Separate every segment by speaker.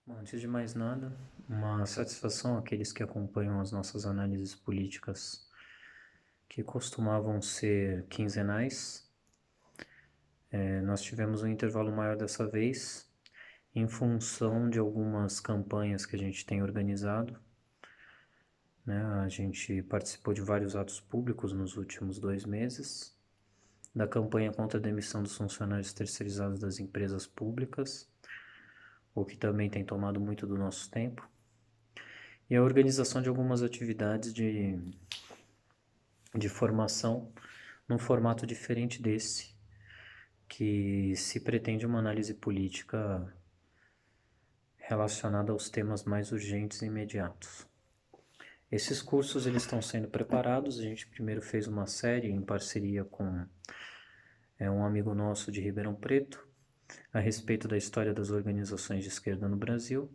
Speaker 1: Bom, antes de mais nada, uma satisfação àqueles que acompanham as nossas análises políticas, que costumavam ser quinzenais. Nós tivemos um intervalo maior dessa vez, em função de algumas campanhas que a gente tem organizado, né? A gente participou de vários atos públicos nos últimos 2 meses, da campanha contra a demissão dos funcionários terceirizados das empresas públicas, o que também tem tomado muito do nosso tempo, e a organização de algumas atividades de formação num formato diferente desse, que se pretende uma análise política relacionada aos temas mais urgentes e imediatos. Esses cursos eles estão sendo preparados. A gente primeiro fez uma série em parceria com um amigo nosso de Ribeirão Preto a respeito da história das organizações de esquerda no Brasil.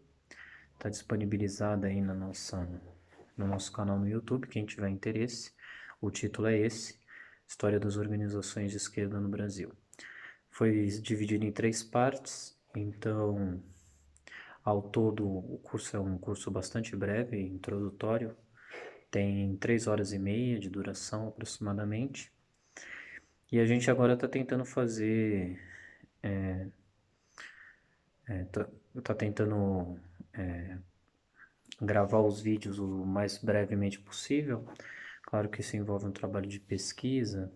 Speaker 1: Está disponibilizada aí no nosso canal no YouTube, quem tiver interesse. O título é esse: História das Organizações de Esquerda no Brasil. Foi dividido em 3 partes, então, ao todo, o curso é um curso bastante breve, introdutório, tem 3 horas e meia de duração aproximadamente, e a gente agora está tentando fazer, tá tentando gravar os vídeos o mais brevemente possível. Claro que isso envolve um trabalho de pesquisa,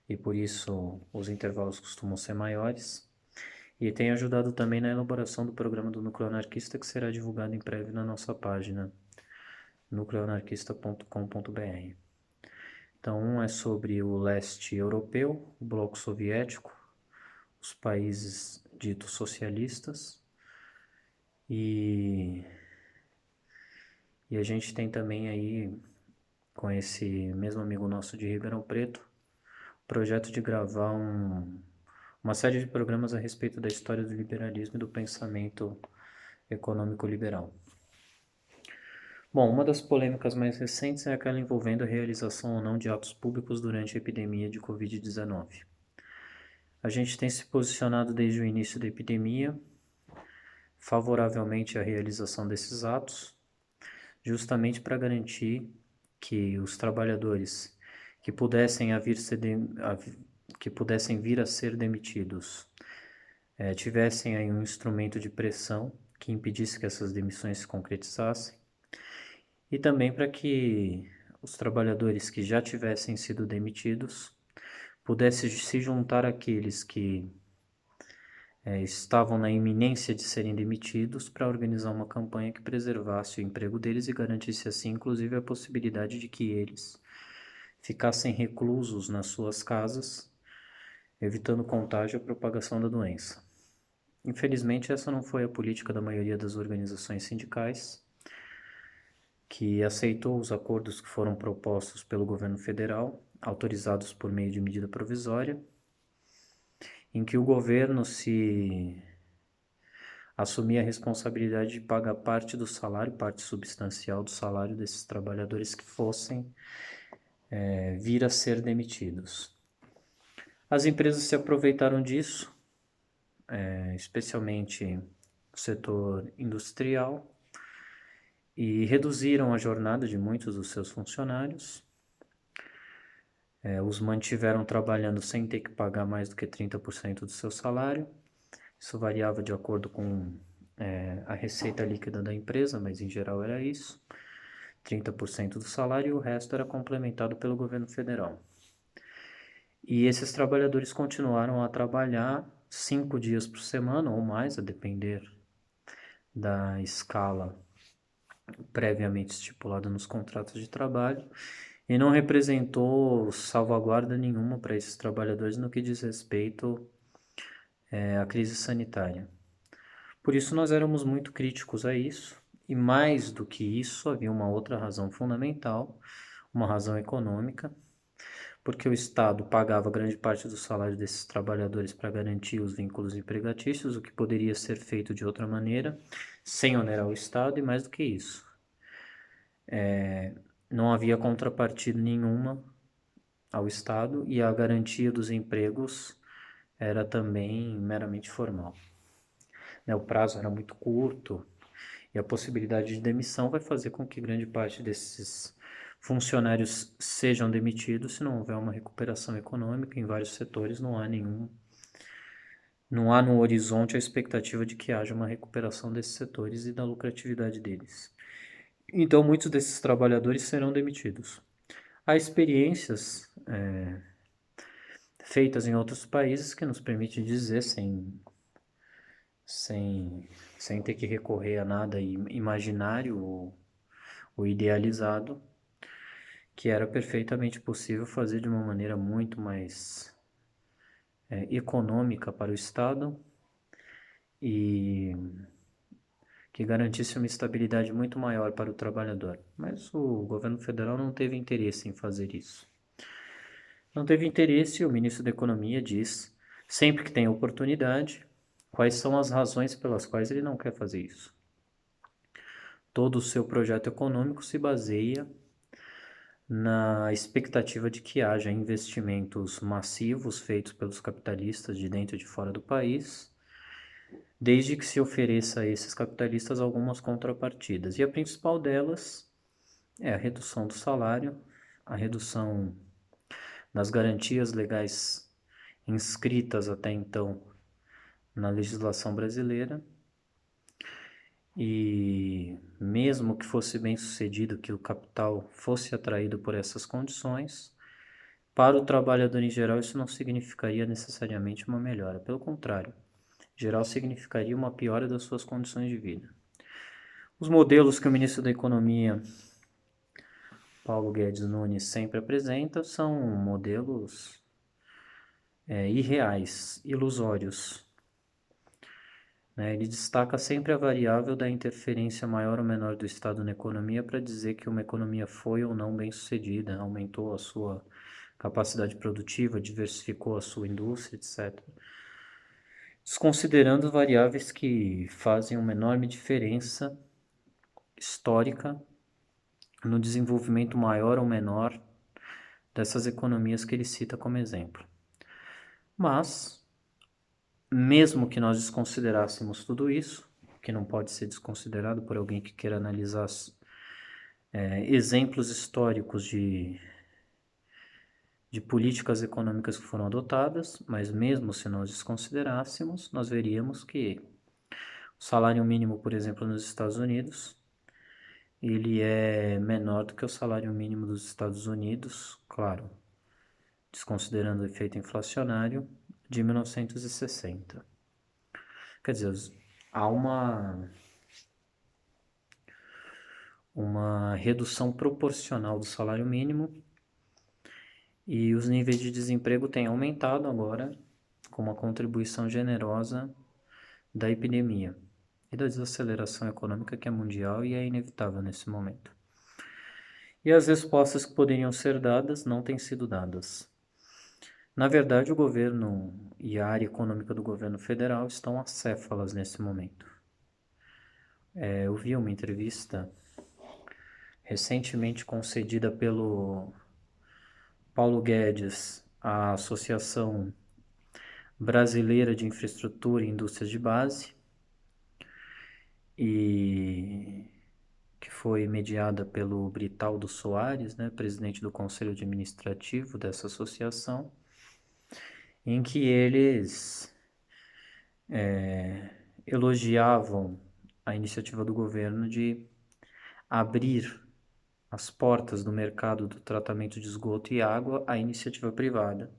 Speaker 1: e por isso os intervalos costumam ser maiores. E tem ajudado também na elaboração do programa do Núcleo Anarquista, que será divulgado em breve na nossa página nucleoanarquista.com.br. Então, um é sobre o leste europeu, o bloco soviético, os países ditos socialistas, e, e a gente tem também aí, com esse mesmo amigo nosso de Ribeirão Preto, o projeto de gravar uma série de programas a respeito da história do liberalismo e do pensamento econômico liberal. Bom, uma das polêmicas mais recentes é aquela envolvendo a realização ou não de atos públicos durante a epidemia de Covid-19. A gente tem se posicionado desde o início da epidemia favoravelmente à realização desses atos, justamente para garantir que os trabalhadores que pudessem vir a ser demitidos tivessem aí um instrumento de pressão que impedisse que essas demissões se concretizassem, e também para que os trabalhadores que já tivessem sido demitidos pudessem se juntar àqueles que estavam na iminência de serem demitidos para organizar uma campanha que preservasse o emprego deles e garantisse assim, inclusive, a possibilidade de que eles ficassem reclusos nas suas casas, evitando contágio e a propagação da doença. Infelizmente, essa não foi a política da maioria das organizações sindicais, que aceitou os acordos que foram propostos pelo governo federal, autorizados por meio de medida provisória, em que o governo se assumia a responsabilidade de pagar parte do salário, parte substancial do salário desses trabalhadores que fossem vir a ser demitidos. As empresas se aproveitaram disso, especialmente o setor industrial, e reduziram a jornada de muitos dos seus funcionários, os mantiveram trabalhando sem ter que pagar mais do que 30% do seu salário. Isso variava de acordo com a receita líquida da empresa, mas em geral era isso. 30% do salário e o resto era complementado pelo governo federal. E esses trabalhadores continuaram a trabalhar 5 dias por semana ou mais, a depender da escala previamente estipulada nos contratos de trabalho, e não representou salvaguarda nenhuma para esses trabalhadores no que diz respeito à crise sanitária. Por isso nós éramos muito críticos a isso, e mais do que isso, havia uma outra razão fundamental, uma razão econômica, porque o Estado pagava grande parte do salário desses trabalhadores para garantir os vínculos empregatícios, o que poderia ser feito de outra maneira, sem onerar o Estado, e mais do que isso, não havia contrapartida nenhuma ao Estado, e a garantia dos empregos era também meramente formal. né, o prazo era muito curto, e a possibilidade de demissão vai fazer com que grande parte desses funcionários sejam demitidos se não houver uma recuperação econômica. Em vários setores não há no horizonte a expectativa de que haja uma recuperação desses setores e da lucratividade deles. Então, muitos desses trabalhadores serão demitidos. Há experiências feitas em outros países que nos permitem dizer, sem, sem ter que recorrer a nada imaginário ou idealizado, que era perfeitamente possível fazer de uma maneira muito mais econômica para o Estado e que garantisse uma estabilidade muito maior para o trabalhador. Mas o governo federal não teve interesse em fazer isso. Não teve interesse, o ministro da Economia diz, sempre que tem oportunidade, quais são as razões pelas quais ele não quer fazer isso. Todo o seu projeto econômico se baseia na expectativa de que haja investimentos massivos feitos pelos capitalistas de dentro e de fora do país, desde que se ofereça a esses capitalistas algumas contrapartidas. E a principal delas é a redução do salário, a redução das garantias legais inscritas até então na legislação brasileira. E mesmo que fosse bem sucedido, que o capital fosse atraído por essas condições, para o trabalhador em geral isso não significaria necessariamente uma melhora. Pelo contrário, em geral significaria uma piora das suas condições de vida. Os modelos que o ministro da Economia, Paulo Guedes Nunes, sempre apresenta são modelos irreais, ilusórios. Ele destaca sempre a variável da interferência maior ou menor do Estado na economia para dizer que uma economia foi ou não bem-sucedida, aumentou a sua capacidade produtiva, diversificou a sua indústria, etc. Desconsiderando variáveis que fazem uma enorme diferença histórica no desenvolvimento maior ou menor dessas economias que ele cita como exemplo. Mas, mesmo que nós desconsiderássemos tudo isso, que não pode ser desconsiderado por alguém que queira analisar exemplos históricos de políticas econômicas que foram adotadas, mas mesmo se nós desconsiderássemos, nós veríamos que o salário mínimo, por exemplo, nos Estados Unidos, ele é menor do que o salário mínimo dos Estados Unidos, claro, desconsiderando o efeito inflacionário, de 1960. Quer dizer, há uma redução proporcional do salário mínimo e os níveis de desemprego têm aumentado agora com uma contribuição generosa da epidemia e da desaceleração econômica que é mundial e é inevitável nesse momento. E as respostas que poderiam ser dadas não têm sido dadas. Na verdade, o governo e a área econômica do governo federal estão acéfalas nesse momento. Eu vi uma entrevista recentemente concedida pelo Paulo Guedes à Associação Brasileira de Infraestrutura e Indústrias de Base, e que foi mediada pelo Britaldo Soares, né, presidente do Conselho Administrativo dessa associação, em que eles elogiavam a iniciativa do governo de abrir as portas do mercado do tratamento de esgoto e água à iniciativa privada.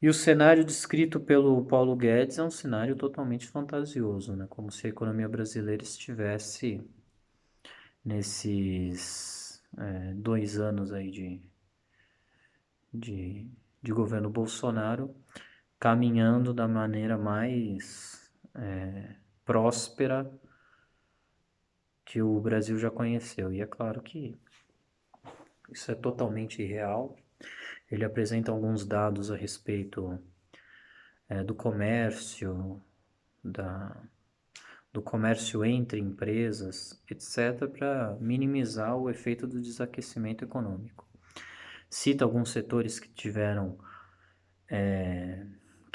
Speaker 1: E o cenário descrito pelo Paulo Guedes é um cenário totalmente fantasioso, né? Como se a economia brasileira estivesse nesses 2 anos aí de governo Bolsonaro, caminhando da maneira mais próspera que o Brasil já conheceu. E é claro que isso é totalmente irreal. Ele apresenta alguns dados a respeito do comércio, do comércio entre empresas, etc., para minimizar o efeito do desaquecimento econômico. Cita alguns setores que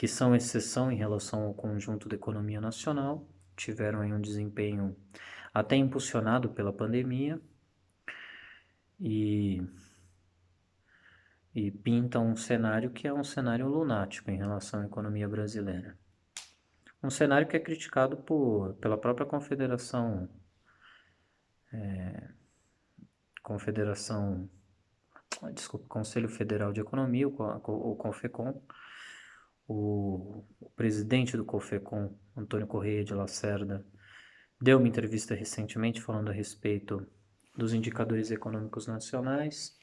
Speaker 1: que são exceção em relação ao conjunto da economia nacional, tiveram aí um desempenho até impulsionado pela pandemia e, e pintam um cenário que é um cenário lunático em relação à economia brasileira. Um cenário que é criticado pela própria Conselho Federal de Economia, o CONFECON. O presidente do CONFECON, Antônio Correia de Lacerda, deu uma entrevista recentemente falando a respeito dos indicadores econômicos nacionais,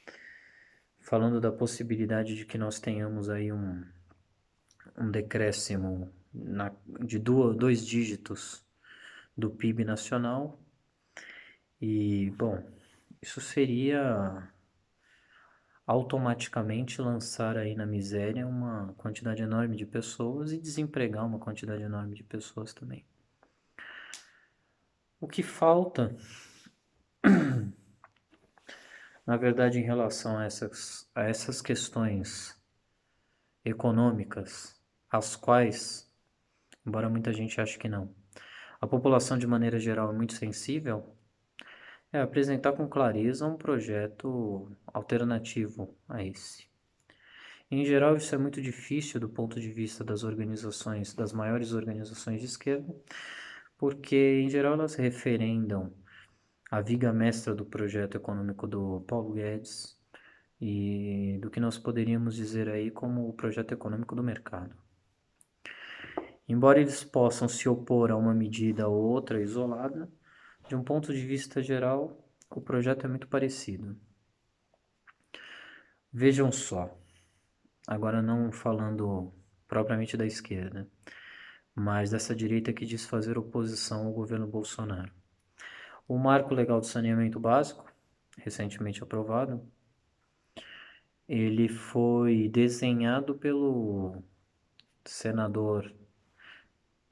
Speaker 1: falando da possibilidade de que nós tenhamos aí um decréscimo de 2 dígitos do PIB nacional. E, bom, isso seria automaticamente lançar aí na miséria uma quantidade enorme de pessoas e desempregar uma quantidade enorme de pessoas também. O que falta, na verdade, em relação a essas questões econômicas, as quais, embora muita gente ache que não, a população de maneira geral é muito sensível, é apresentar com clareza um projeto alternativo a esse. Em geral, isso é muito difícil do ponto de vista das organizações, das maiores organizações de esquerda, porque, em geral, elas referendam a viga mestra do projeto econômico do Paulo Guedes e do que nós poderíamos dizer aí como o projeto econômico do mercado. Embora eles possam se opor a uma medida ou outra isolada, de um ponto de vista geral, o projeto é muito parecido. Vejam só, agora não falando propriamente da esquerda, mas dessa direita que diz fazer oposição ao governo Bolsonaro. O Marco Legal de Saneamento Básico, recentemente aprovado, ele foi desenhado pelo senador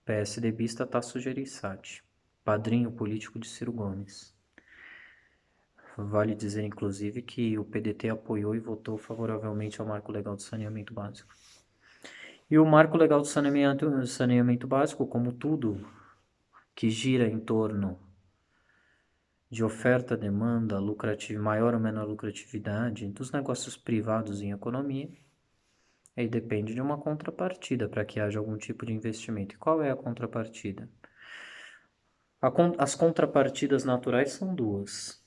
Speaker 1: PSDBista Tasso Gereissati, padrinho político de Ciro Gomes. Vale dizer, inclusive, que o PDT apoiou e votou favoravelmente ao Marco Legal de Saneamento Básico. E o Marco Legal de Saneamento Básico, como tudo que gira em torno de oferta, demanda, maior ou menor lucratividade dos negócios privados em economia, aí depende de uma contrapartida para que haja algum tipo de investimento. E qual é a contrapartida? As contrapartidas naturais são duas.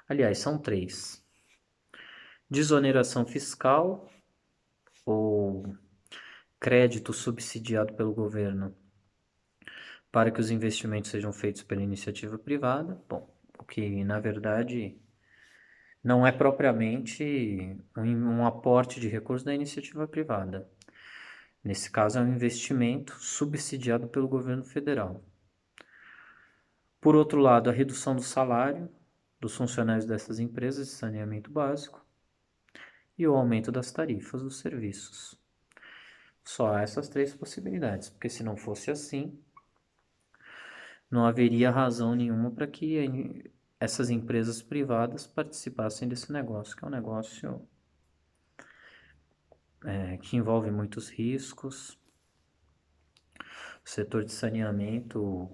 Speaker 1: Aliás, são três. Desoneração fiscal ou crédito subsidiado pelo governo para que os investimentos sejam feitos pela iniciativa privada. Bom, o que na verdade não é propriamente um aporte de recursos da iniciativa privada. Nesse caso, é um investimento subsidiado pelo governo federal. Por outro lado, a redução do salário dos funcionários dessas empresas de saneamento básico e o aumento das tarifas dos serviços. Só há essas três possibilidades, porque se não fosse assim, não haveria razão nenhuma para que essas empresas privadas participassem desse negócio, que é um negócio que envolve muitos riscos. O setor de saneamento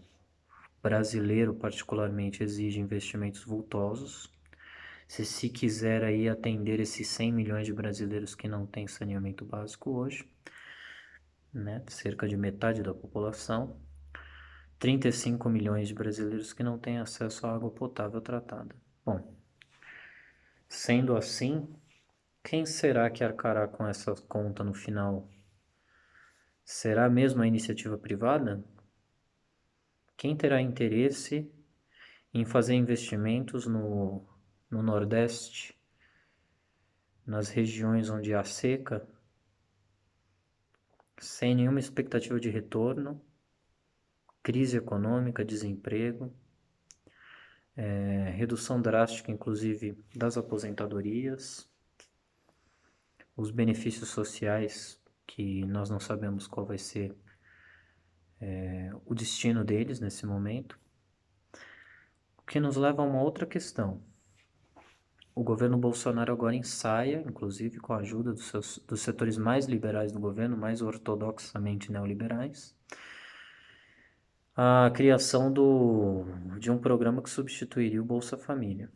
Speaker 1: brasileiro, particularmente, exige investimentos vultosos. Se quiser aí atender esses 100 milhões de brasileiros que não têm saneamento básico hoje, né, cerca de metade da população, 35 milhões de brasileiros que não têm acesso à água potável tratada. Bom, sendo assim, quem será que arcará com essa conta no final? Será mesmo a iniciativa privada? Quem terá interesse em fazer investimentos no Nordeste, nas regiões onde há seca, sem nenhuma expectativa de retorno, crise econômica, desemprego, redução drástica, inclusive, das aposentadorias, os benefícios sociais, que nós não sabemos qual vai ser o destino deles nesse momento, o que nos leva a uma outra questão. O governo Bolsonaro agora ensaia, inclusive com a ajuda dos setores mais liberais do governo, mais ortodoxamente neoliberais, a criação de um programa que substituiria o Bolsa Família.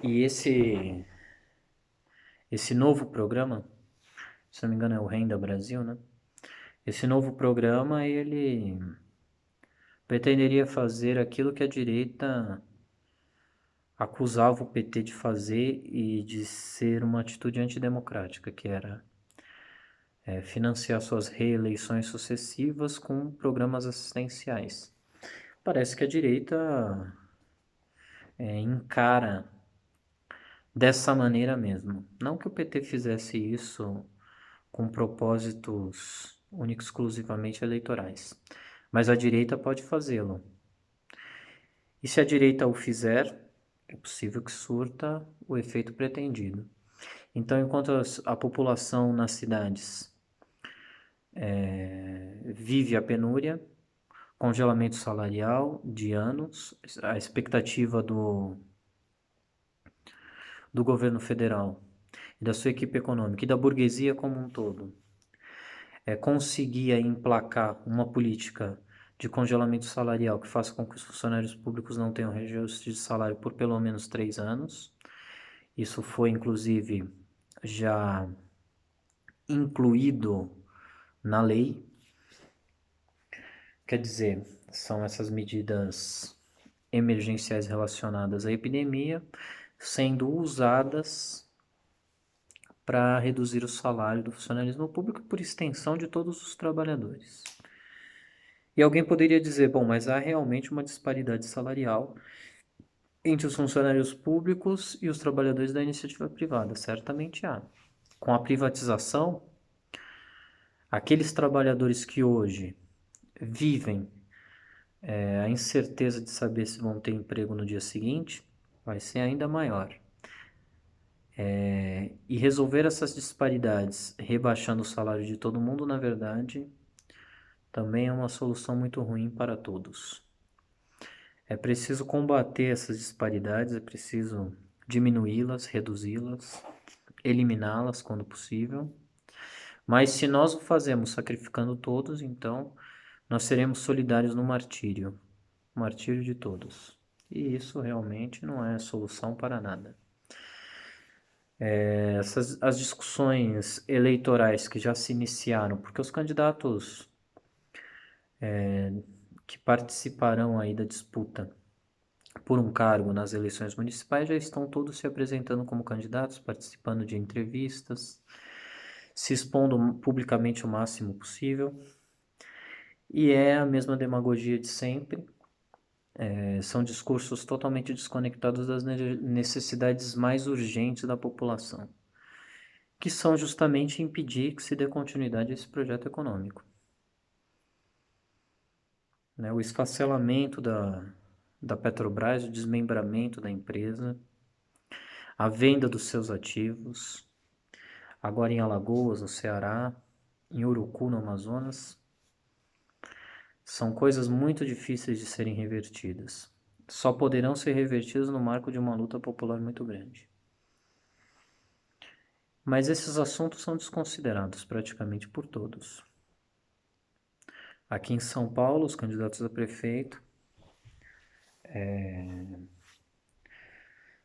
Speaker 1: E esse novo programa, se não me engano é o Renda Brasil, né? Esse novo programa, ele pretenderia fazer aquilo que a direita acusava o PT de fazer e de ser uma atitude antidemocrática, que era financiar suas reeleições sucessivas com programas assistenciais. Parece que a direita encara dessa maneira mesmo. Não que o PT fizesse isso com propósitos únicos exclusivamente eleitorais, mas a direita pode fazê-lo. E se a direita o fizer, é possível que surta o efeito pretendido. Então, enquanto a população nas cidades vive a penúria, congelamento salarial de anos, a expectativa do governo federal e da sua equipe econômica e da burguesia como um todo é conseguir emplacar uma política de congelamento salarial que faça com que os funcionários públicos não tenham reajuste de salário por pelo menos 3 anos. Isso foi, inclusive, já incluído na lei. Quer dizer, são essas medidas emergenciais relacionadas à epidemia sendo usadas para reduzir o salário do funcionalismo público e, por extensão, de todos os trabalhadores. E alguém poderia dizer, bom, mas há realmente uma disparidade salarial entre os funcionários públicos e os trabalhadores da iniciativa privada. Certamente há. Com a privatização, aqueles trabalhadores que hoje vivem a incerteza de saber se vão ter emprego no dia seguinte vai ser ainda maior. E resolver essas disparidades, rebaixando o salário de todo mundo, na verdade, também é uma solução muito ruim para todos. É preciso combater essas disparidades, é preciso diminuí-las, reduzi-las, eliminá-las quando possível. Mas se nós o fazemos sacrificando todos, então nós seremos solidários no martírio, o martírio de todos. E isso realmente não é solução para nada. As discussões eleitorais que já se iniciaram, porque os candidatos que participarão aí da disputa por um cargo nas eleições municipais já estão todos se apresentando como candidatos, participando de entrevistas, se expondo publicamente o máximo possível. E é a mesma demagogia de sempre. São discursos totalmente desconectados das necessidades mais urgentes da população, que são justamente impedir que se dê continuidade a esse projeto econômico. O esfacelamento da Petrobras, o desmembramento da empresa, a venda dos seus ativos, agora em Alagoas, no Ceará, em Urucu, no Amazonas, são coisas muito difíceis de serem revertidas. Só poderão ser revertidas no marco de uma luta popular muito grande. Mas esses assuntos são desconsiderados praticamente por todos. Aqui em São Paulo, os candidatos a prefeito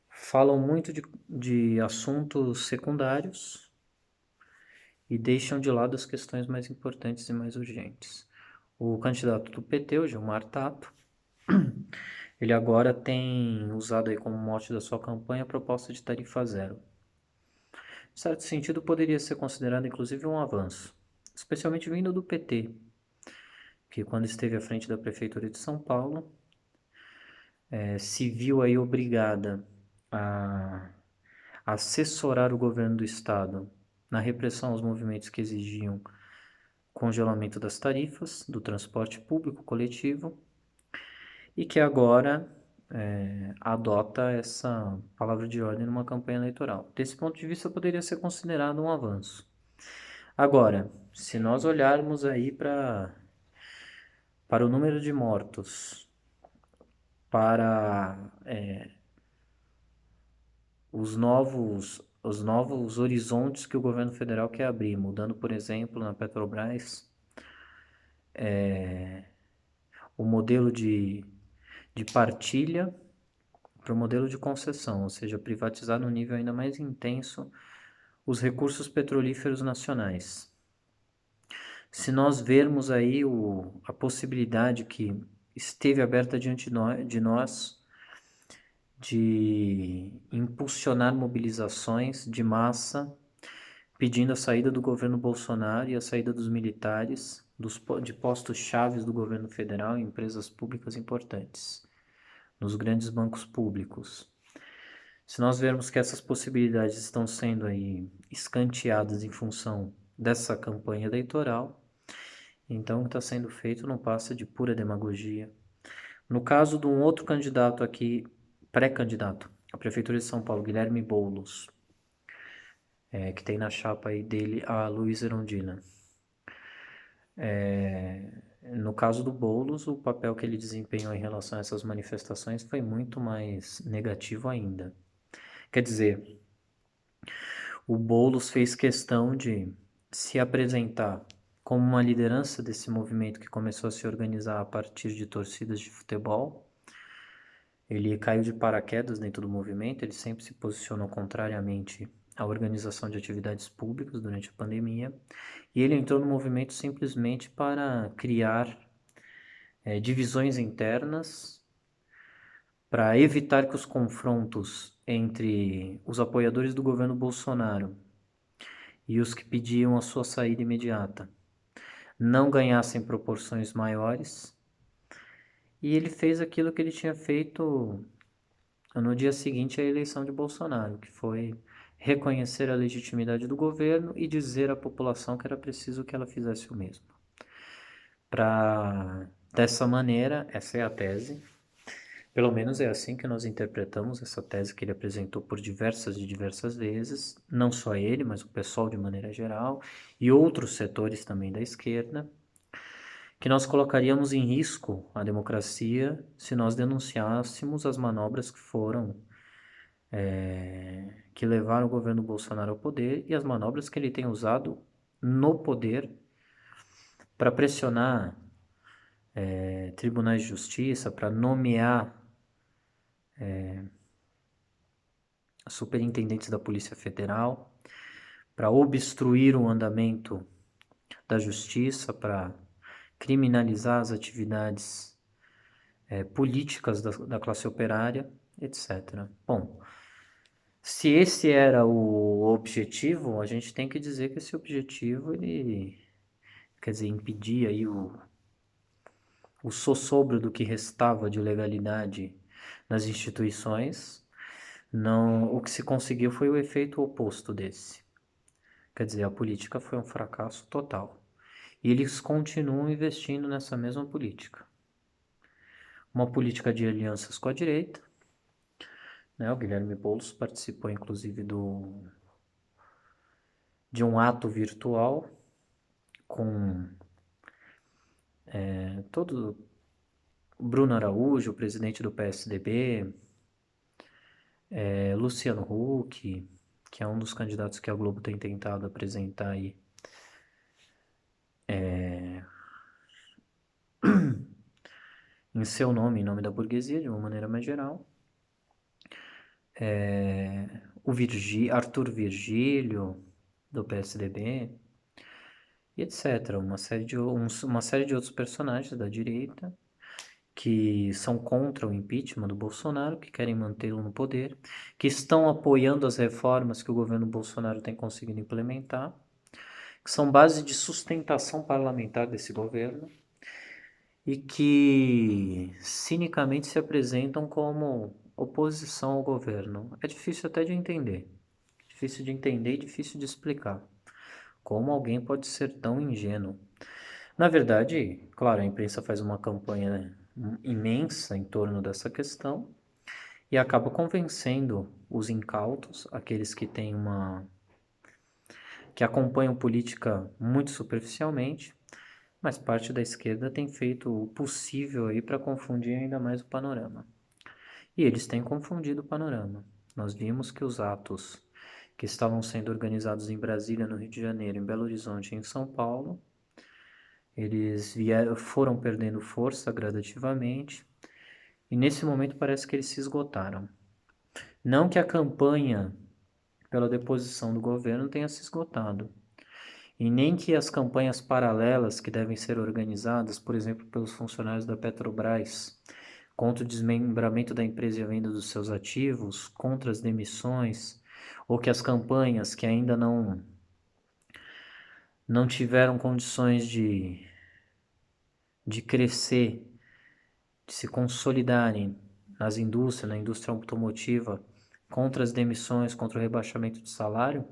Speaker 1: falam muito de assuntos secundários e deixam de lado as questões mais importantes e mais urgentes. O candidato do PT, o Gilmar Tato, ele agora tem usado aí como mote da sua campanha a proposta de tarifa zero. Em certo sentido, poderia ser considerado inclusive um avanço, especialmente vindo do PT, que quando esteve à frente da Prefeitura de São Paulo, se viu aí obrigada a assessorar o governo do estado na repressão aos movimentos que exigiam congelamento das tarifas do transporte público coletivo e que agora adota essa palavra de ordem numa campanha eleitoral. Desse ponto de vista, poderia ser considerado um avanço. Agora, se nós olharmos aí para o número de mortos, para os novos horizontes que o governo federal quer abrir, mudando, por exemplo, na Petrobras, o modelo de partilha para o modelo de concessão, ou seja, privatizar no nível ainda mais intenso os recursos petrolíferos nacionais. Se nós vermos aí a possibilidade que esteve aberta diante de nós de impulsionar mobilizações de massa pedindo a saída do governo Bolsonaro e a saída dos militares de postos chaves do governo federal em empresas públicas importantes, nos grandes bancos públicos. Se nós vermos que essas possibilidades estão sendo aí escanteadas em função dessa campanha eleitoral, então o que está sendo feito não passa de pura demagogia. No caso de um outro candidato aqui, pré-candidato à Prefeitura de São Paulo, Guilherme Boulos, que tem na chapa aí dele a Luísa Erundina. No caso do Boulos, o papel que ele desempenhou em relação a essas manifestações foi muito mais negativo ainda. Quer dizer, o Boulos fez questão de se apresentar como uma liderança desse movimento que começou a se organizar a partir de torcidas de futebol. Ele caiu de paraquedas dentro do movimento, ele sempre se posicionou contrariamente à organização de atividades públicas durante a pandemia, e ele entrou no movimento simplesmente para criar divisões internas, para evitar que os confrontos entre os apoiadores do governo Bolsonaro e os que pediam a sua saída imediata não ganhassem proporções maiores, e ele fez aquilo que ele tinha feito no dia seguinte à eleição de Bolsonaro, que foi reconhecer a legitimidade do governo e dizer à população que era preciso que ela fizesse o mesmo. Dessa maneira, essa é a tese, pelo menos é assim que nós interpretamos essa tese que ele apresentou por diversas vezes, não só ele, mas o pessoal de maneira geral, e outros setores também da esquerda, que nós colocaríamos em risco a democracia se nós denunciássemos as manobras que levaram o governo Bolsonaro ao poder e as manobras que ele tem usado no poder para pressionar tribunais de justiça, para nomear superintendentes da Polícia Federal, para obstruir o andamento da justiça, para criminalizar as atividades políticas da classe operária, etc. Bom, se esse era o objetivo, a gente tem que dizer que esse objetivo, ele, quer dizer, impedir aí o sossobro do que restava de legalidade nas instituições, não, o que se conseguiu foi o efeito oposto desse. Quer dizer, a política foi um fracasso total. E eles continuam investindo nessa mesma política. Uma política de alianças com a direita, né? O Guilherme Boulos participou, inclusive, de um ato virtual com todo Bruno Araújo, o presidente do PSDB, Luciano Huck, que é um dos candidatos que a Globo tem tentado apresentar aí, em seu nome, em nome da burguesia, de uma maneira mais geral. O Arthur Virgílio, do PSDB, e etc. Uma série de outros personagens da direita que são contra o impeachment do Bolsonaro, que querem mantê-lo no poder, que estão apoiando as reformas que o governo Bolsonaro tem conseguido implementar, que são base de sustentação parlamentar desse governo e que cinicamente se apresentam como oposição ao governo. É difícil até de entender. Difícil de entender e difícil de explicar. Como alguém pode ser tão ingênuo? Na verdade, claro, a imprensa faz uma campanha imensa em torno dessa questão e acaba convencendo os incautos, aqueles que acompanham política muito superficialmente, mas parte da esquerda tem feito o possível aí para confundir ainda mais o panorama. E eles têm confundido o panorama. Nós vimos que os atos que estavam sendo organizados em Brasília, no Rio de Janeiro, em Belo Horizonte e em São Paulo, eles foram perdendo força gradativamente e nesse momento parece que eles se esgotaram. Não que a campanha pela deposição do governo tenha se esgotado, e nem que as campanhas paralelas que devem ser organizadas, por exemplo, pelos funcionários da Petrobras, contra o desmembramento da empresa e a venda dos seus ativos, contra as demissões, ou que as campanhas que ainda não tiveram condições de crescer, de se consolidarem nas indústrias, na indústria automotiva, contra as demissões, contra o rebaixamento de salário,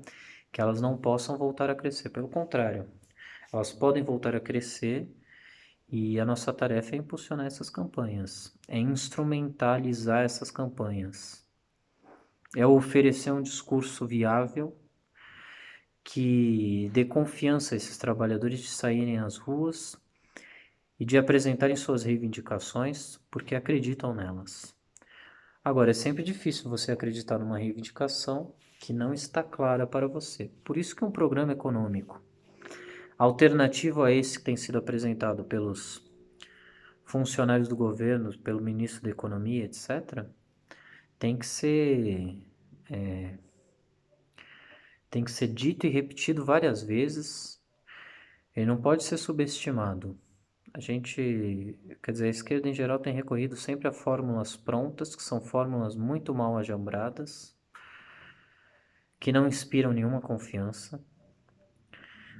Speaker 1: que elas não possam voltar a crescer. Pelo contrário, elas podem voltar a crescer e a nossa tarefa é impulsionar essas campanhas, é instrumentalizar essas campanhas, é oferecer um discurso viável que dê confiança a esses trabalhadores de saírem às ruas e de apresentarem suas reivindicações porque acreditam nelas. Agora, é sempre difícil você acreditar numa reivindicação que não está clara para você. Por isso que um programa econômico alternativo a esse que tem sido apresentado pelos funcionários do governo, pelo ministro da Economia, etc., tem que ser tem que ser dito e repetido várias vezes. Ele não pode ser subestimado. Quer dizer, a esquerda em geral tem recorrido sempre a fórmulas prontas, que são fórmulas muito mal ajambradas, que não inspiram nenhuma confiança,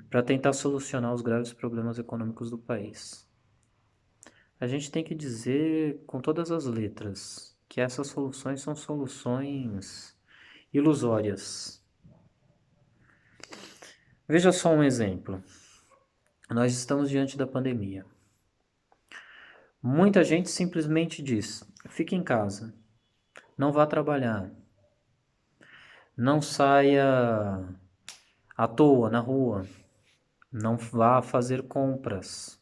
Speaker 1: para tentar solucionar os graves problemas econômicos do país. A gente tem que dizer com todas as letras que essas soluções são soluções ilusórias. Veja só um exemplo. Nós estamos diante da pandemia. Muita gente simplesmente diz: fique em casa, não vá trabalhar, não saia à toa na rua, não vá fazer compras,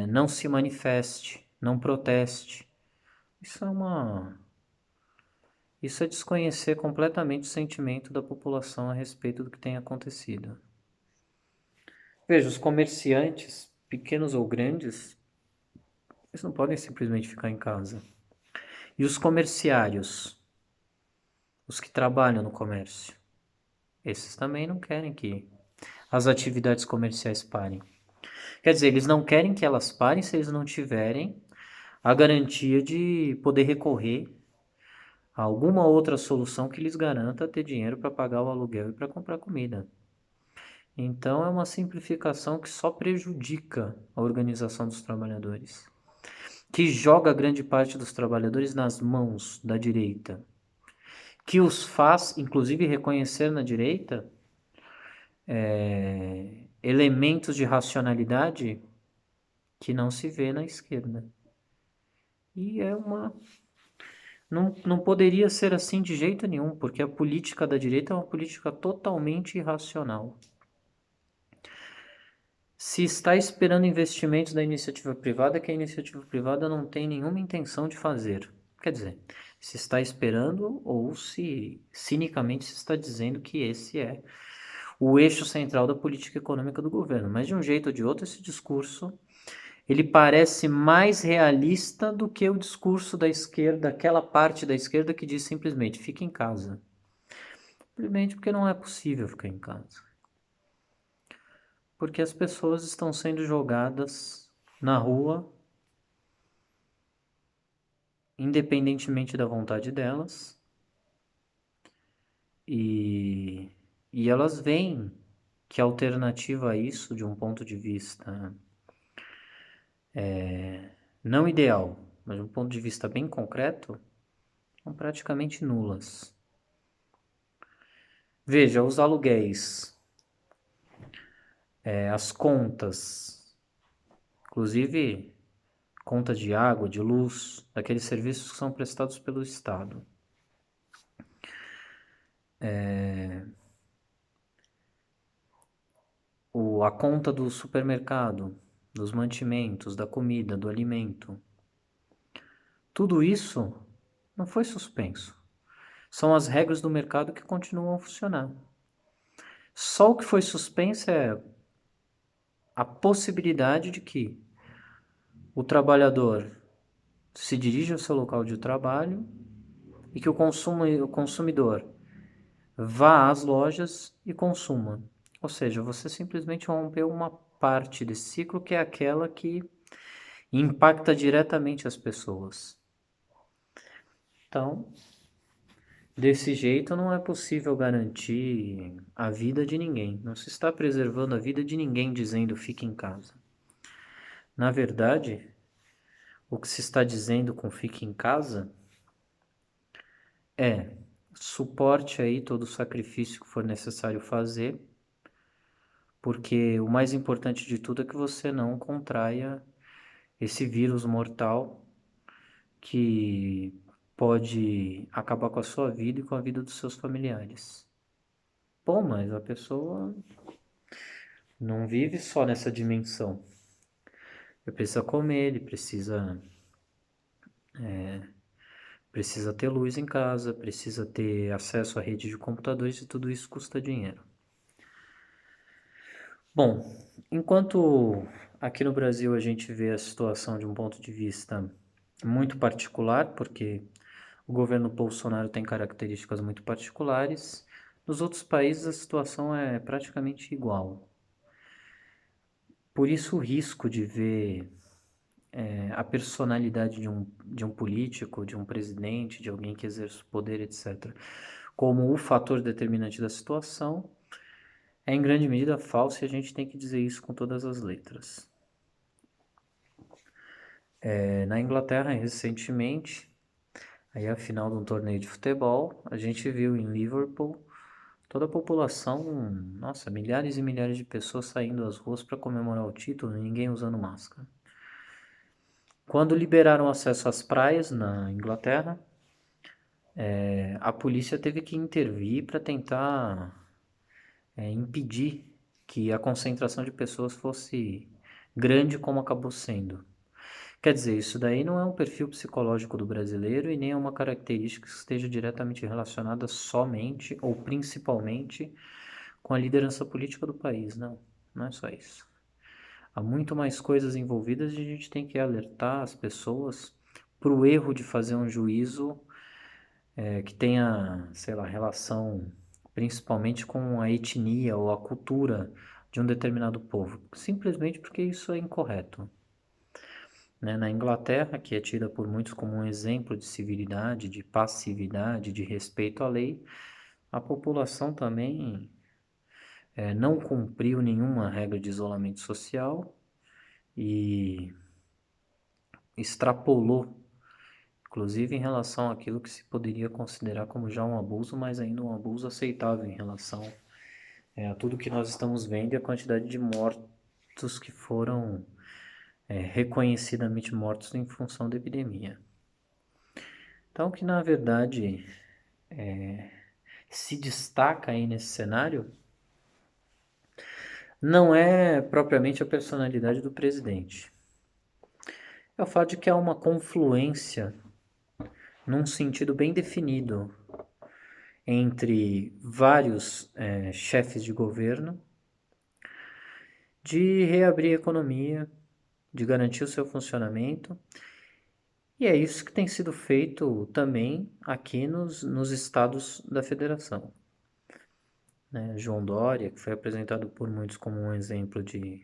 Speaker 1: não se manifeste, não proteste. Isso é desconhecer completamente o sentimento da população a respeito do que tem acontecido. Veja, os comerciantes, pequenos ou grandes, eles não podem simplesmente ficar em casa. E os comerciários, os que trabalham no comércio, esses também não querem que as atividades comerciais parem. Quer dizer, eles não querem que elas parem se eles não tiverem a garantia de poder recorrer a alguma outra solução que lhes garanta ter dinheiro para pagar o aluguel e para comprar comida. Então é uma simplificação que só prejudica a organização dos trabalhadores, que joga grande parte dos trabalhadores nas mãos da direita, que os faz, inclusive, reconhecer na direita elementos de racionalidade que não se vê na esquerda. E não poderia ser assim de jeito nenhum, porque a política da direita é uma política totalmente irracional. Se está esperando investimentos da iniciativa privada, que a iniciativa privada não tem nenhuma intenção de fazer. Quer dizer, se está esperando ou se cinicamente se está dizendo que esse é o eixo central da política econômica do governo. Mas de um jeito ou de outro, esse discurso ele parece mais realista do que o discurso da esquerda, aquela parte da esquerda que diz simplesmente fique em casa. Simplesmente porque não é possível ficar em casa. Porque as pessoas estão sendo jogadas na rua, independentemente da vontade delas, e elas veem que a alternativa a isso, de um ponto de vista não ideal, mas de um ponto de vista bem concreto, são praticamente nulas. Veja, os aluguéis, as contas, inclusive conta de água, de luz, daqueles serviços que são prestados pelo Estado. A conta do supermercado, dos mantimentos, da comida, do alimento. Tudo isso Não foi suspenso. São as regras do mercado que continuam a funcionar. Só o que foi suspenso é a possibilidade de que o trabalhador se dirija ao seu local de trabalho e que o consumidor vá às lojas e consuma. Ou seja, você simplesmente rompeu uma parte desse ciclo que é aquela que impacta diretamente as pessoas. Então, desse jeito não é possível garantir a vida de ninguém. Não se está preservando a vida de ninguém dizendo fique em casa. Na verdade, o que se está dizendo com fique em casa é suporte aí todo o sacrifício que for necessário fazer, porque o mais importante de tudo é que você não contraia esse vírus mortal que pode acabar com a sua vida e com a vida dos seus familiares. Bom, mas a pessoa não vive só nessa dimensão. Ele precisa comer, ele precisa ter luz em casa, precisa ter acesso à rede de computadores e tudo isso custa dinheiro. Bom, enquanto aqui no Brasil a gente vê a situação de um ponto de vista muito particular, porque o governo Bolsonaro tem características muito particulares, nos outros países a situação é praticamente igual. Por isso o risco de ver a personalidade de um político, de um presidente, de alguém que exerce o poder, etc., como o fator determinante da situação, é em grande medida falso e a gente tem que dizer isso com todas as letras. Na Inglaterra, recentemente, aí a final de um torneio de futebol, a gente viu em Liverpool toda a população, nossa, milhares e milhares de pessoas saindo às ruas para comemorar o título e ninguém usando máscara. Quando liberaram acesso às praias na Inglaterra, a polícia teve que intervir para tentar impedir que a concentração de pessoas fosse grande como acabou sendo. Quer dizer, isso daí não é um perfil psicológico do brasileiro e nem é uma característica que esteja diretamente relacionada somente ou principalmente com a liderança política do país. Não, não é só isso. Há muito mais coisas envolvidas e a gente tem que alertar as pessoas para o erro de fazer um juízo que tenha, sei lá, relação principalmente com a etnia ou a cultura de um determinado povo, simplesmente porque isso é incorreto. Né? Na Inglaterra, que é tida por muitos como um exemplo de civilidade, de passividade, de respeito à lei, a população também não cumpriu nenhuma regra de isolamento social e extrapolou, inclusive em relação àquilo que se poderia considerar como já um abuso, mas ainda um abuso aceitável em relação a tudo que nós estamos vendo e a quantidade de mortos que foram reconhecidamente mortos em função da epidemia. Então, o que na verdade se destaca aí nesse cenário não é propriamente a personalidade do presidente. É o fato de que há uma confluência num sentido bem definido entre vários chefes de governo de reabrir a economia, de garantir o seu funcionamento. E é isso que tem sido feito também aqui nos estados da federação. Né? João Dória, que foi apresentado por muitos como um exemplo de...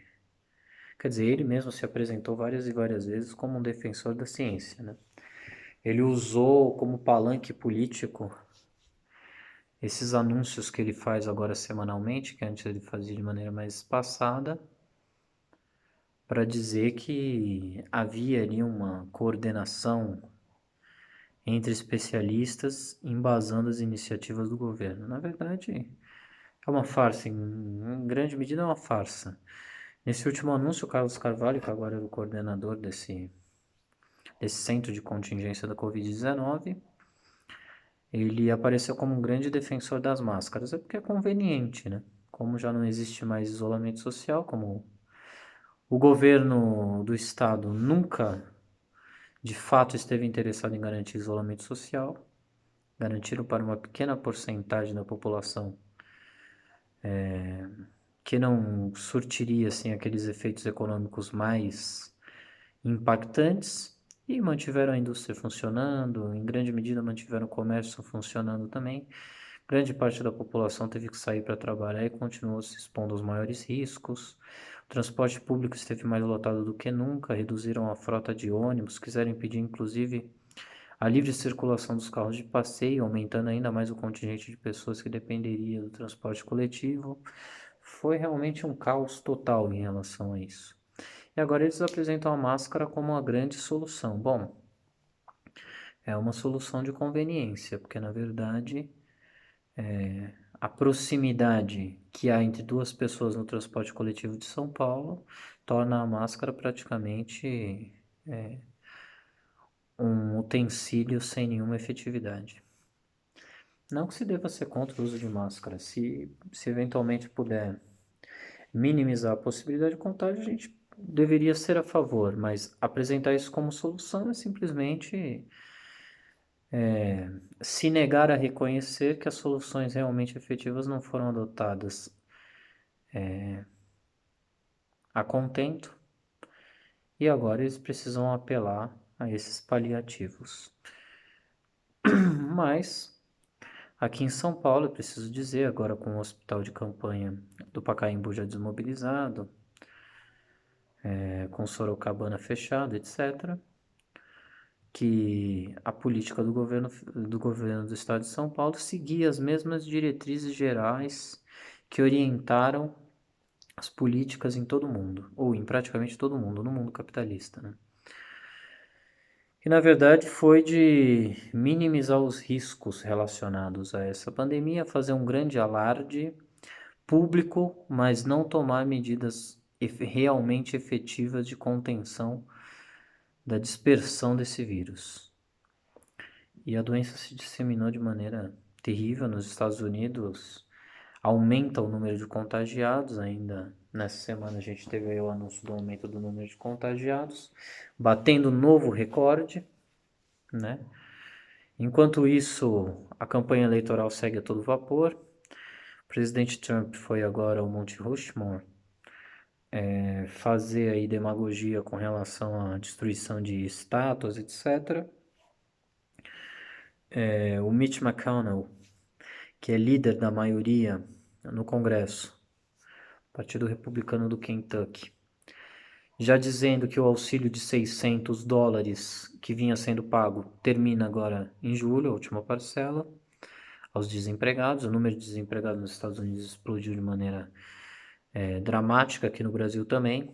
Speaker 1: Quer dizer, ele mesmo se apresentou várias e várias vezes como um defensor da ciência. Né? Ele usou como palanque político esses anúncios que ele faz agora semanalmente, que antes ele fazia de maneira mais espaçada, para dizer que havia ali uma coordenação entre especialistas embasando as iniciativas do governo. Na verdade, é uma farsa, em grande medida é uma farsa. Nesse último anúncio, o Carlos Carvalho, que agora é o coordenador desse centro de contingência da Covid-19, ele apareceu como um grande defensor das máscaras. É porque é conveniente, né? Como já não existe mais isolamento social, como o governo do estado nunca de fato esteve interessado em garantir isolamento social, garantiram para uma pequena porcentagem da população que não surtiria assim, aqueles efeitos econômicos mais impactantes e mantiveram a indústria funcionando, em grande medida mantiveram o comércio funcionando também. Grande parte da população teve que sair para trabalhar e continuou se expondo aos maiores riscos. O transporte público esteve mais lotado do que nunca, reduziram a frota de ônibus, quiseram impedir inclusive a livre circulação dos carros de passeio, aumentando ainda mais o contingente de pessoas que dependeria do transporte coletivo. Foi realmente um caos total em relação a isso. E agora eles apresentam a máscara como uma grande solução. Bom, é uma solução de conveniência, porque na verdade a proximidade que há entre duas pessoas no transporte coletivo de São Paulo torna a máscara praticamente um utensílio sem nenhuma efetividade. Não que se deva ser contra o uso de máscara, se eventualmente puder minimizar a possibilidade de contágio, a gente deveria ser a favor, mas apresentar isso como solução é simplesmente se negar a reconhecer que as soluções realmente efetivas não foram adotadas a contento e agora eles precisam apelar a esses paliativos. Mas aqui em São Paulo, eu preciso dizer, agora com o hospital de campanha do Pacaembu já desmobilizado, com Sorocabana fechado, etc., que a política do governo do estado de São Paulo seguia as mesmas diretrizes gerais que orientaram as políticas em todo o mundo, ou em praticamente todo o mundo, no mundo capitalista, né? E na verdade foi de minimizar os riscos relacionados a essa pandemia, fazer um grande alarde público, mas não tomar medidas realmente efetivas de contenção da dispersão desse vírus. E a doença se disseminou de maneira terrível nos Estados Unidos, aumenta o número de contagiados, ainda nessa semana a gente teve aí o anúncio do aumento do número de contagiados, batendo novo recorde, né? Enquanto isso, a campanha eleitoral segue a todo vapor. O presidente Trump foi agora ao Monte Rushmore fazer aí demagogia com relação à destruição de estátuas, etc. O Mitch McConnell, que é líder da maioria no Congresso, Partido Republicano do Kentucky, já dizendo que o auxílio de $600 que vinha sendo pago termina agora em julho, a última parcela, aos desempregados. O número de desempregados nos Estados Unidos explodiu de maneira dramática, aqui no Brasil também.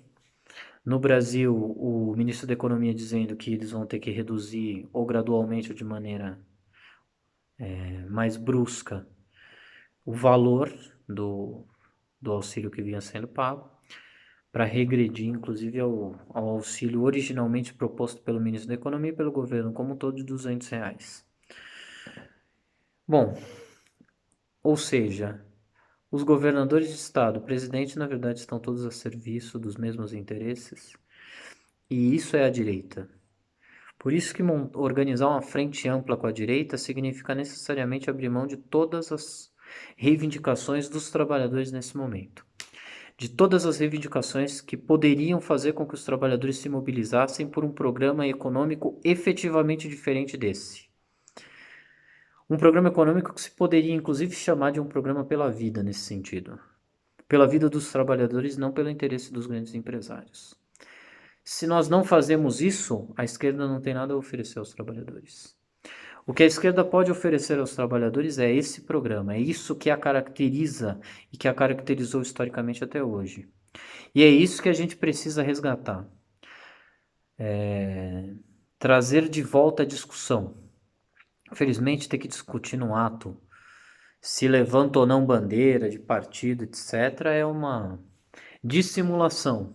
Speaker 1: No Brasil, o ministro da Economia dizendo que eles vão ter que reduzir ou gradualmente ou de maneira mais brusca o valor do auxílio que vinha sendo pago, para regredir inclusive ao auxílio originalmente proposto pelo ministro da Economia e pelo governo como um todo de R$ 200. Bom, ou seja, os governadores de estado, o presidente, na verdade, estão todos a serviço dos mesmos interesses, e isso é a direita. Por isso que organizar uma frente ampla com a direita significa necessariamente abrir mão de todas as reivindicações dos trabalhadores nesse momento. De todas as reivindicações que poderiam fazer com que os trabalhadores se mobilizassem por um programa econômico efetivamente diferente desse. Um programa econômico que se poderia inclusive chamar de um programa pela vida nesse sentido. Pela vida dos trabalhadores, não pelo interesse dos grandes empresários. Se nós não fazemos isso, a esquerda não tem nada a oferecer aos trabalhadores. O que a esquerda pode oferecer aos trabalhadores é esse programa, é isso que a caracteriza e que a caracterizou historicamente até hoje. E é isso que a gente precisa resgatar. Trazer de volta a discussão. Infelizmente, ter que discutir num ato se levanta ou não bandeira de partido, etc., é uma dissimulação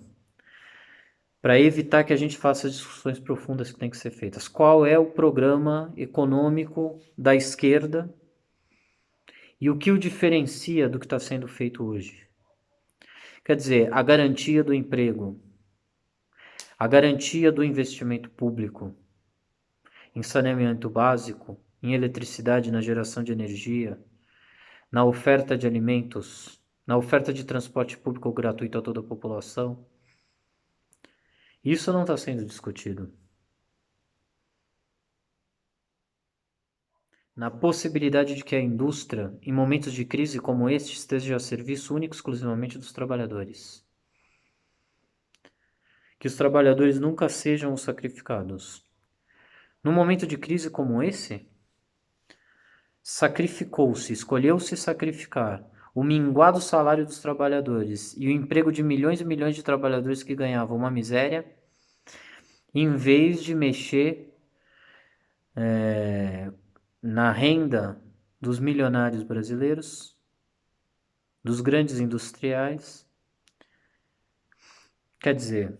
Speaker 1: para evitar que a gente faça as discussões profundas que têm que ser feitas. Qual é o programa econômico da esquerda e o que o diferencia do que está sendo feito hoje? Quer dizer, a garantia do emprego, a garantia do investimento público, em saneamento básico, em eletricidade, na geração de energia, na oferta de alimentos, na oferta de transporte público gratuito a toda a população. Isso não está sendo discutido. Na possibilidade de que a indústria, em momentos de crise como este, esteja a serviço único e exclusivamente dos trabalhadores. Que os trabalhadores nunca sejam os sacrificados. Num momento de crise como esse, sacrificou-se, escolheu-se sacrificar o minguado salário dos trabalhadores e o emprego de milhões e milhões de trabalhadores que ganhavam uma miséria, em vez de mexer na renda dos milionários brasileiros, dos grandes industriais. Quer dizer,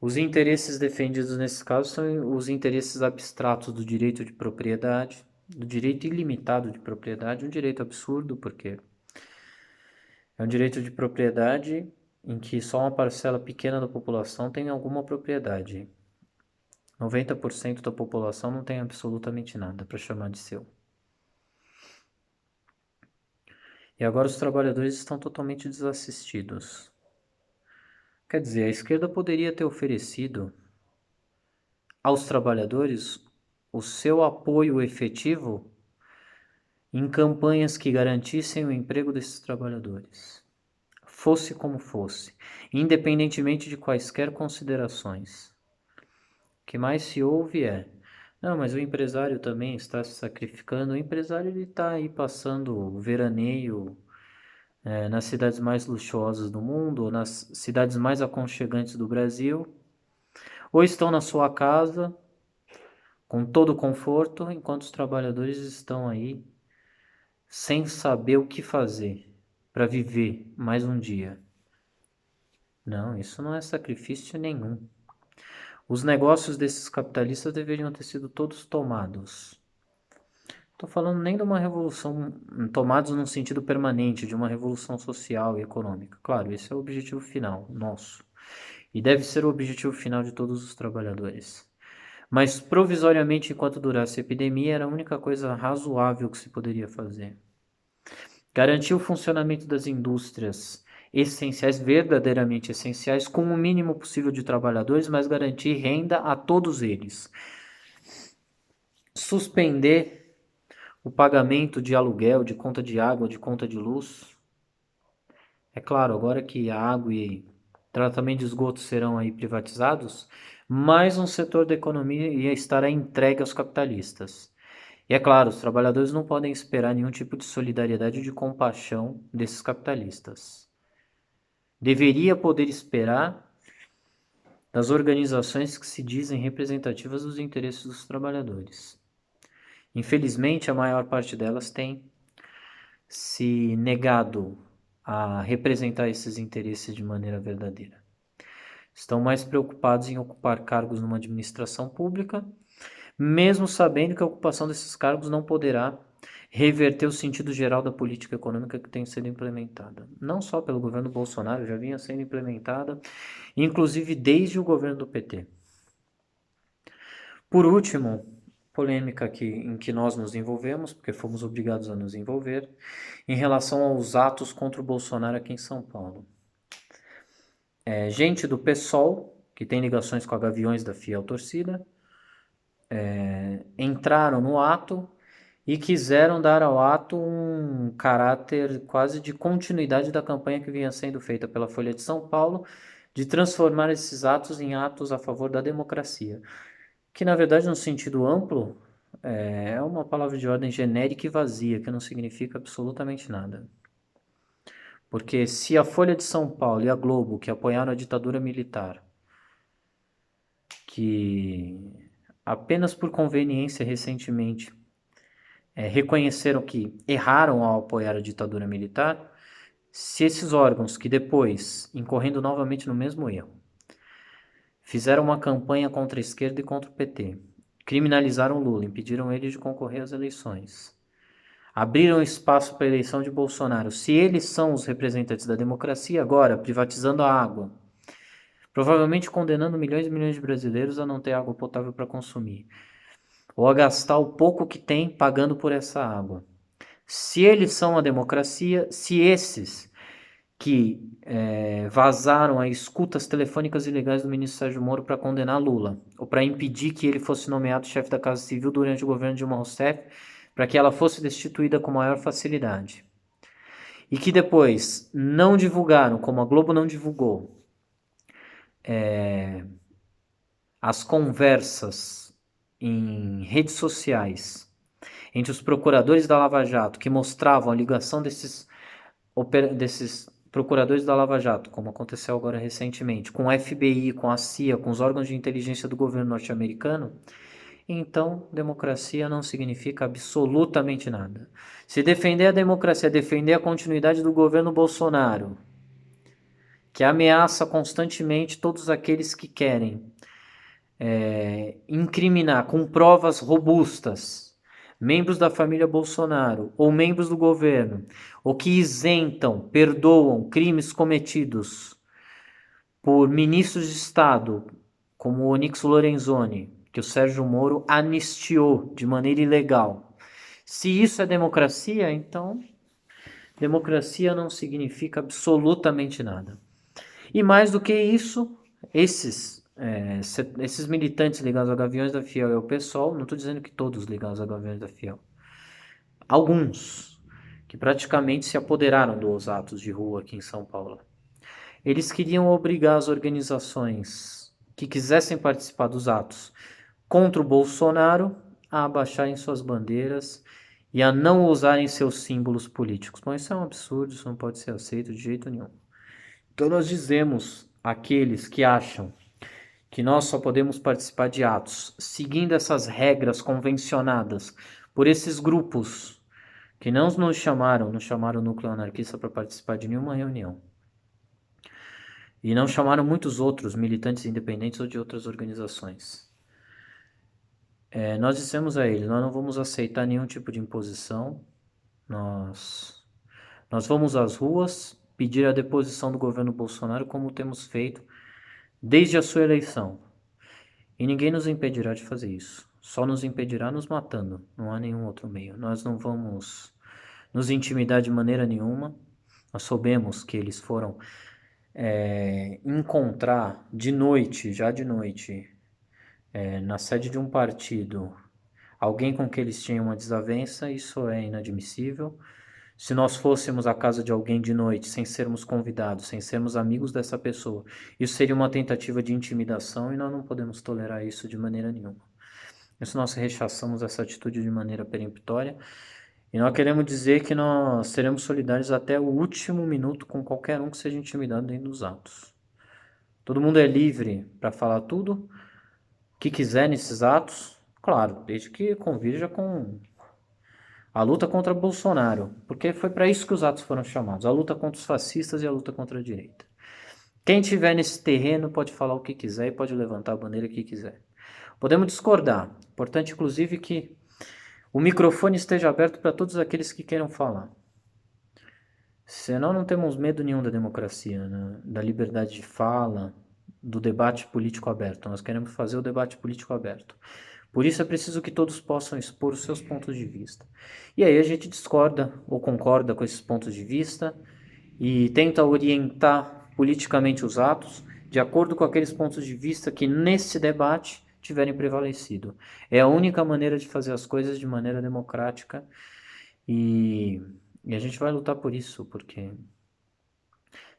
Speaker 1: os interesses defendidos nesse caso são os interesses abstratos do direito de propriedade, do direito ilimitado de propriedade, um direito absurdo, porque é um direito de propriedade em que só uma parcela pequena da população tem alguma propriedade. 90% da população não tem absolutamente nada para chamar de seu. E agora os trabalhadores estão totalmente desassistidos. Quer dizer, a esquerda poderia ter oferecido aos trabalhadores o seu apoio efetivo em campanhas que garantissem o emprego desses trabalhadores, fosse como fosse, independentemente de quaisquer considerações. O que mais se ouve é: não, mas o empresário também está se sacrificando. O empresário está aí passando o veraneio nas cidades mais luxuosas do mundo, ou nas cidades mais aconchegantes do Brasil, ou estão na sua casa com todo o conforto, enquanto os trabalhadores estão aí sem saber o que fazer para viver mais um dia. Não, isso não é sacrifício nenhum. Os negócios desses capitalistas deveriam ter sido todos tomados. Estou falando nem de uma revolução, tomados num sentido permanente, de uma revolução social e econômica. Claro, esse é o objetivo final, nosso. E deve ser o objetivo final de todos os trabalhadores. Mas provisoriamente, enquanto durasse a epidemia, era a única coisa razoável que se poderia fazer. Garantir o funcionamento das indústrias essenciais, verdadeiramente essenciais, com o mínimo possível de trabalhadores, mas garantir renda a todos eles. Suspender o pagamento de aluguel, de conta de água, de conta de luz. É claro, agora que a água e tratamento de esgoto serão aí privatizados, mais um setor da economia estará entregue aos capitalistas. E é claro, os trabalhadores não podem esperar nenhum tipo de solidariedade ou de compaixão desses capitalistas. Deveria poder esperar das organizações que se dizem representativas dos interesses dos trabalhadores. Infelizmente, a maior parte delas tem se negado a representar esses interesses de maneira verdadeira. Estão mais preocupados em ocupar cargos numa administração pública, mesmo sabendo que a ocupação desses cargos não poderá reverter o sentido geral da política econômica que tem sido implementada. Não só pelo governo Bolsonaro, já vinha sendo implementada, inclusive desde o governo do PT. Por último, polêmica em que nós nos envolvemos, porque fomos obrigados a nos envolver, em relação aos atos contra o Bolsonaro aqui em São Paulo. Gente do PSOL, que tem ligações com a Gaviões da Fiel Torcida, entraram no ato e quiseram dar ao ato um caráter quase de continuidade da campanha que vinha sendo feita pela Folha de São Paulo, de transformar esses atos em atos a favor da democracia, que na verdade no sentido amplo é uma palavra de ordem genérica e vazia, que não significa absolutamente nada. Porque se a Folha de São Paulo e a Globo, que apoiaram a ditadura militar, que apenas por conveniência recentemente reconheceram que erraram ao apoiar a ditadura militar, se esses órgãos que depois, incorrendo novamente no mesmo erro, fizeram uma campanha contra a esquerda e contra o PT, criminalizaram Lula, impediram ele de concorrer às eleições, abriram espaço para a eleição de Bolsonaro, se eles são os representantes da democracia agora, privatizando a água, provavelmente condenando milhões e milhões de brasileiros a não ter água potável para consumir, ou a gastar o pouco que tem pagando por essa água. Se eles são a democracia, se esses que vazaram as escutas telefônicas ilegais do ministro Sérgio Moro para condenar Lula, ou para impedir que ele fosse nomeado chefe da Casa Civil durante o governo de Dilma Rousseff, para que ela fosse destituída com maior facilidade. E que depois não divulgaram, como a Globo não divulgou, as conversas em redes sociais entre os procuradores da Lava Jato que mostravam a ligação desses procuradores da Lava Jato, como aconteceu agora recentemente, com o FBI, com a CIA, com os órgãos de inteligência do governo norte-americano, então democracia não significa absolutamente nada. Se defender a democracia é defender a continuidade do governo Bolsonaro, que ameaça constantemente todos aqueles que querem incriminar com provas robustas membros da família Bolsonaro ou membros do governo, ou que isentam, perdoam crimes cometidos por ministros de Estado, como o Onyx Lorenzoni, que o Sérgio Moro anistiou de maneira ilegal. Se isso é democracia, então democracia não significa absolutamente nada. E mais do que isso, esses militantes ligados a Gaviões da Fiel e ao PSOL, não estou dizendo que todos ligados a Gaviões da Fiel, alguns que praticamente se apoderaram dos atos de rua aqui em São Paulo. Eles queriam obrigar as organizações que quisessem participar dos atos contra o Bolsonaro a abaixarem suas bandeiras e a não usarem seus símbolos políticos. Bom, isso é um absurdo, isso não pode ser aceito de jeito nenhum. Então nós dizemos àqueles que acham que nós só podemos participar de atos seguindo essas regras convencionadas por esses grupos que não nos chamaram o núcleo anarquista para participar de nenhuma reunião. E não chamaram muitos outros militantes independentes ou de outras organizações. Nós dissemos a eles, nós não vamos aceitar nenhum tipo de imposição, nós vamos às ruas pedir a deposição do governo Bolsonaro como temos feito desde a sua eleição. E ninguém nos impedirá de fazer isso. Só nos impedirá nos matando. Não há nenhum outro meio. Nós não vamos nos intimidar de maneira nenhuma. Nós soubemos que eles foram encontrar de noite, já de noite, na sede de um partido, alguém com quem eles tinham uma desavença. Isso é inadmissível. Se nós fôssemos à casa de alguém de noite, sem sermos convidados, sem sermos amigos dessa pessoa, isso seria uma tentativa de intimidação e nós não podemos tolerar isso de maneira nenhuma. Isso nós rechaçamos essa atitude de maneira peremptória e nós queremos dizer que nós seremos solidários até o último minuto com qualquer um que seja intimidado dentro dos atos. Todo mundo é livre para falar tudo que quiser nesses atos, claro, desde que convirja com a luta contra Bolsonaro, porque foi para isso que os atos foram chamados, a luta contra os fascistas e a luta contra a direita. Quem estiver nesse terreno pode falar o que quiser e pode levantar a bandeira que quiser. Podemos discordar, importante inclusive que o microfone esteja aberto para todos aqueles que queiram falar. Senão não temos medo nenhum da democracia, né? Da liberdade de fala, do debate político aberto. Nós queremos fazer o debate político aberto. Por isso é preciso que todos possam expor os seus pontos de vista. E aí a gente discorda ou concorda com esses pontos de vista e tenta orientar politicamente os atos de acordo com aqueles pontos de vista que nesse debate tiverem prevalecido. É a única maneira de fazer as coisas de maneira democrática e a gente vai lutar por isso, porque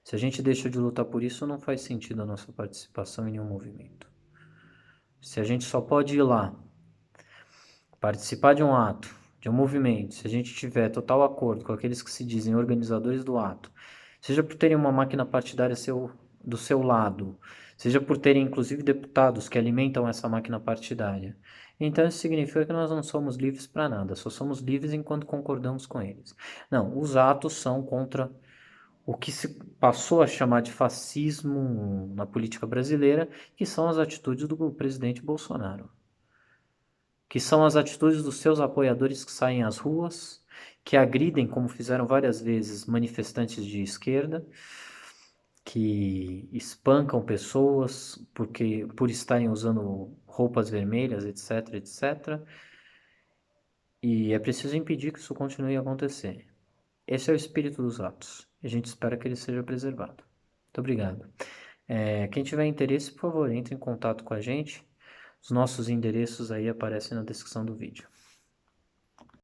Speaker 1: se a gente deixa de lutar por isso, não faz sentido a nossa participação em nenhum movimento. Se a gente só pode ir lá, participar de um ato, de um movimento, se a gente tiver total acordo com aqueles que se dizem organizadores do ato, seja por terem uma máquina partidária do seu lado, seja por terem inclusive deputados que alimentam essa máquina partidária, então isso significa que nós não somos livres para nada, só somos livres enquanto concordamos com eles. Não, os atos são contra o que se passou a chamar de fascismo na política brasileira, que são as atitudes do presidente Bolsonaro. Que são as atitudes dos seus apoiadores que saem às ruas, que agridem, como fizeram várias vezes, manifestantes de esquerda, que espancam pessoas por estarem usando roupas vermelhas, etc, etc. E é preciso impedir que isso continue a acontecer. Esse é o espírito dos atos. E a gente espera que ele seja preservado. Muito obrigado. Quem tiver interesse, por favor, entre em contato com a gente. Os nossos endereços aí aparecem na descrição do vídeo.